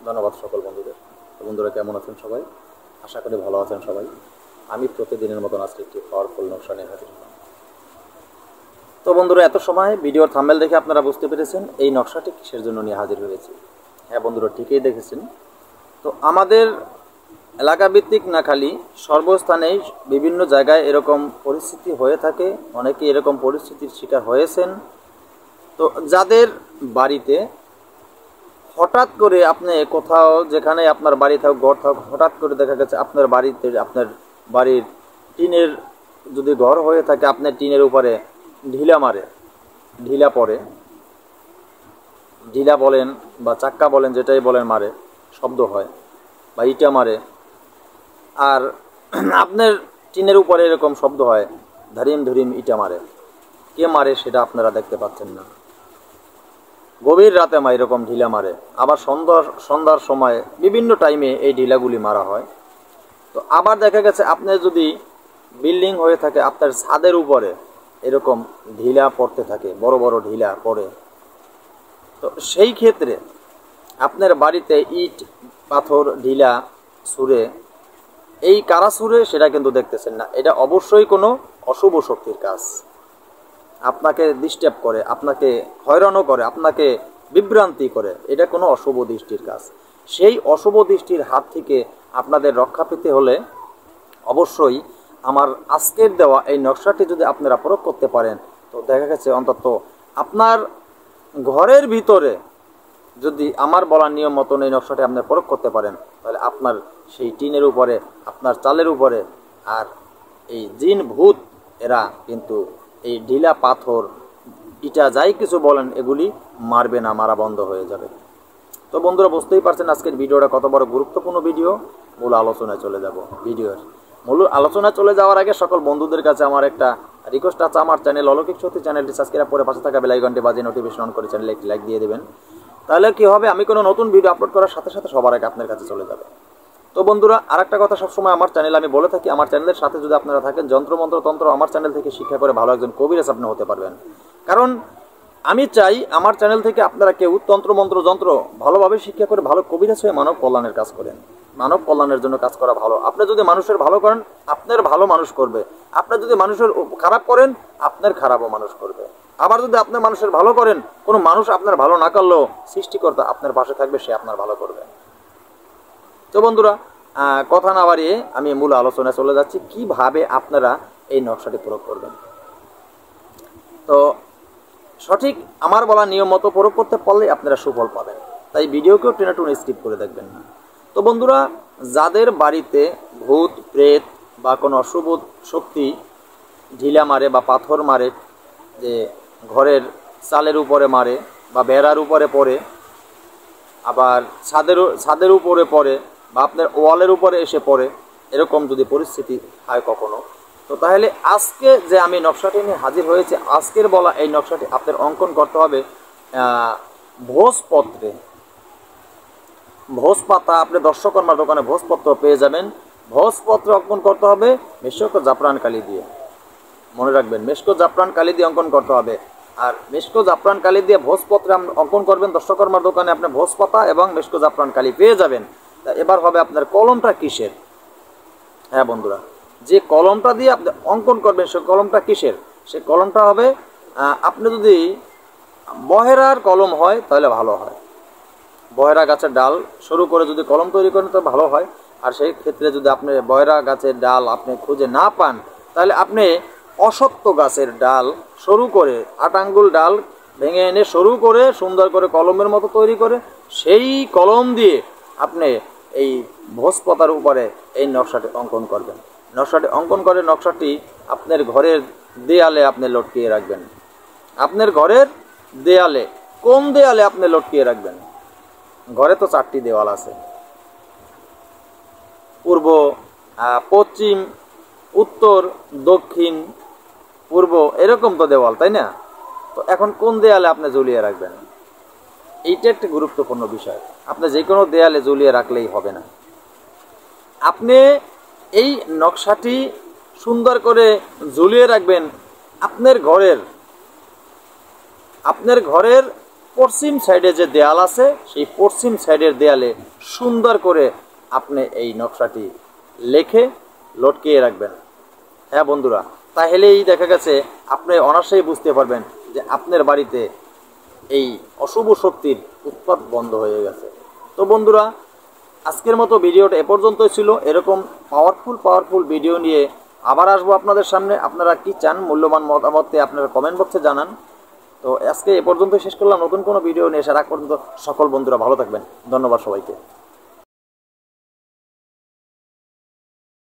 ধন্যবাদ সকল বন্ধুদের। তো বন্ধুরা কেমন আছেন সবাই? আশা করি ভালো আছেন সবাই। আমি প্রতিদিনের মতন আজকে একটি পাওয়ারফুল নকশা নিয়ে হাজির হলাম। তো বন্ধুরা, এত সময় ভিডিওর থাম্বনেল দেখে আপনারা বুঝতে পেরেছেন এই নকশাটি কিসের জন্য নিয়ে হাজির হয়েছি। হ্যাঁ বন্ধুরা, ঠিকই দেখেছেন। তো আমাদের এলাকা ভিত্তিক না খালি সর্বস্থানেই বিভিন্ন জায়গায় এরকম পরিস্থিতি হয়ে থাকে, অনেকে এরকম পরিস্থিতির শিকার হয়েছেন। তো যাদের বাড়িতে হঠাৎ করে আপনি কোথাও, যেখানে আপনার বাড়ি থাক ঘর থাক, হঠাৎ করে দেখা গেছে আপনার বাড়িতে, আপনার বাড়ির টিনের যদি ঘর হয়ে থাকে, আপনার টিনের উপরে ঢিলা মারে, ঢিলা পড়ে, ঢিলা বলেন বা চাক্কা বলেন, যেটাই বলেন, মারে, শব্দ হয়, বা ইটা মারে। আর আপনার টিনের উপরে এরকম শব্দ হয়, ধারিম ধরিম ইটা মারে। কে মারে সেটা আপনারা দেখতে পাচ্ছেন না। গভীর রাতে এরকম ঢিলা মারে। আবার সন্ধ্যার সময় বিভিন্ন টাইমে এই ঢিলাগুলি মারা হয়। তো আবার দেখা গেছে আপনার যদি বিল্ডিং হয়ে থাকে, আপনার ছাদের উপরে এরকম ঢিলা পড়তে থাকে, বড় বড় ঢিলা পড়ে। তো সেই ক্ষেত্রে আপনার বাড়িতে ইট পাথর ঢিলা ছুঁড়ে, এই কারা ছুঁড়ে সেটা কিন্তু দেখতেছেন না। এটা অবশ্যই কোনো অশুভ শক্তির কাজ। আপনাকে ডিস্টার্ব করে, আপনাকে হয়রানও করে, আপনাকে বিভ্রান্তি করে। এটা কোনো অশুভ দৃষ্টির কাজ। সেই অশুভ দৃষ্টির হাত থেকে আপনাদের রক্ষা পেতে হলে অবশ্যই আমার আজকের দেওয়া এই নকশাটি যদি আপনারা প্রয়োগ করতে পারেন, তো দেখা গেছে অন্তত আপনার ঘরের ভিতরে যদি আমার বলার নিয়ম মতন এই নকশাটি আপনি প্রয়োগ করতে পারেন, তাহলে আপনার সেই টিনের উপরে, আপনার চালের উপরে আর এই জিন ভূত এরা কিন্তু এই ঢিলা পাথর ইটা যাই কিছু বলেন এগুলি মারবে না, মারা বন্ধ হয়ে যাবে। তো বন্ধুরা, বুঝতেই পারছেন আজকের ভিডিওটা কত বড় গুরুত্বপূর্ণ ভিডিও। মূল আলোচনায় চলে যাব। ভিডিওর মূল আলোচনায় চলে যাওয়ার আগে সকল বন্ধুদের কাছে আমার একটা রিকোয়েস্ট আছে। আমার চ্যানেল অলৌকিক শক্তি চ্যানেলটি সাবস্ক্রাইব করে পাশে থাকা বেল আইকনটি বাজিয়ে নোটিফিকেশন অন করে চ্যানেলে একটি লাইক দিয়ে দেবেন। তাহলে কি হবে, আমি কোনো নতুন ভিডিও আপলোড করার সাথে সাথে সবার আগে আপনার কাছে চলে যাবে। তো বন্ধুরা, আরেকটা কথা সবসময় আমার চ্যানেলে আমি বলে থাকি, আমার চ্যানেলের সাথে যদি আপনারা থাকেন, যন্ত্রমন্ত্র তন্ত্র আমার চ্যানেল থেকে শিক্ষা করে ভালো একজন কবিরাজ আপনি হতে পারবেন। কারণ আমি চাই আমার চ্যানেল থেকে আপনারা কেউ তন্ত্রমন্ত্র যন্ত্র ভালোভাবে শিক্ষা করে ভালো কবিরাজ হয়ে মানব কল্যাণের কাজ করেন। মানব কল্যাণের জন্য কাজ করা ভালো। আপনি যদি মানুষের ভালো করেন, আপনার ভালো মানুষ করবে। আপনি যদি মানুষের খারাপ করেন, আপনার খারাপও মানুষ করবে। আবার যদি আপনি মানুষের ভালো করেন, কোনো মানুষ আপনার ভালো না করলেও সৃষ্টিকর্তা আপনার পাশে থাকবে, সে আপনার ভালো করবে। তো বন্ধুরা, কথা না বাড়িয়ে আমি মূল আলোচনায় চলে যাচ্ছি, কিভাবে আপনারা এই নকশাটি প্রয়োগ করবেন। তো সঠিক আমার বলা নিয়ম মতো প্রয়োগ করতে পারলে আপনারা সুফল পাবেন। তাই ভিডিওকেও টেনে টুনে স্কিপ করে দেখবেন না। তো বন্ধুরা, যাদের বাড়িতে ভূত প্রেত বা কোনো অশুভ শক্তি ঢিলা মারে বা পাথর মারে, যে ঘরের চালের উপরে মারে বা বেড়ার উপরে পড়ে, আবার ছাদের উপরে পড়ে, বা আপনার ওয়ালের উপরে এসে পড়ে, এরকম যদি পরিস্থিতি হয় কখনো, তো তাহলে আজকে যে আমি নকশাটি নিয়ে হাজির হয়েছে, আজকের বলা এই নকশাটি আপনার অঙ্কন করতে হবে ভোজপত্রে। ভোজপাতা আপনি দর্শকর্মার দোকানে ভোজপত্র পেয়ে যাবেন। ভোজপত্র অঙ্কন করতে হবে মেশক জাফরান কালি দিয়ে। মনে রাখবেন, মেশকো জাফরান কালি দিয়ে অঙ্কন করতে হবে। আর মেশকো জাফরান কালি দিয়ে ভোজপত্রে অঙ্কন করবেন। দর্শকর্মার দোকানে আপনি ভোজপাতা এবং মেশকো জাফরান কালি পেয়ে যাবেন। তা এবার হবে আপনার কলমটা কিসের? হ্যাঁ বন্ধুরা, যে কলমটা দিয়ে আপনি অঙ্কন করবেন সে কলমটা কিসের? সে কলমটা হবে, আপনি যদি বহেরার কলম হয় তাহলে ভালো হয়। বহেরা গাছের ডাল শুরু করে যদি কলম তৈরি করেন তো ভালো হয়। আর সেই ক্ষেত্রে যদি আপনি বহেরা গাছের ডাল আপনি খুঁজে না পান, তাহলে আপনি অসত্য গাছের ডাল সরু করে, 8 আঙ্গুল ডাল ভেঙে এনে সরু করে সুন্দর করে কলমের মতো তৈরি করে সেই কলম দিয়ে আপনি এই ভোজপাতার উপরে এই নকশাটি অঙ্কন করবেন। নকশাটি অঙ্কন করে নকশাটি আপনার ঘরের দেয়ালে আপনি লটকিয়ে রাখবেন। আপনার ঘরের দেয়ালে, কোন দেয়ালে আপনি লটকিয়ে রাখবেন? ঘরে তো 4টি দেওয়াল আছে, পূর্ব, পশ্চিম, উত্তর, দক্ষিণ, পূর্ব, এরকম তো দেওয়াল, তাই না? তো এখন কোন দেয়ালে আপনি ঝুলিয়ে রাখবেন? এইটা একটা গুরুত্বপূর্ণ বিষয়। আপনি যে কোনো দেয়ালে ঝুলিয়ে রাখলেই হবে না। আপনি এই নকশাটি সুন্দর করে ঝুলিয়ে রাখবেন আপনার ঘরের পশ্চিম সাইডে যে দেয়াল আছে সেই পশ্চিম সাইডের দেয়ালে সুন্দর করে আপনি এই নকশাটি লেখে লটকিয়ে রাখবেন। হ্যাঁ বন্ধুরা, তাহলেই দেখা গেছে আপনি অনায়াসেই বুঝতে পারবেন যে আপনার বাড়িতে এই অশুভ শক্তির উৎপাত বন্ধ হয়ে গেছে। তো বন্ধুরা, আজকের মতো ভিডিওটা এ পর্যন্তই ছিল। এরকম পাওয়ারফুল ভিডিও নিয়ে আবার আসবো আপনাদের সামনে। আপনারা কি চান মূল্যবান মতামতকে আপনারা কমেন্ট বক্সে জানান। তো আজকে এ পর্যন্তই শেষ করলাম। নতুন কোনো ভিডিও নিয়ে আসার আগ পর্যন্ত সকল বন্ধুরা ভালো থাকবেন। ধন্যবাদ সবাইকে।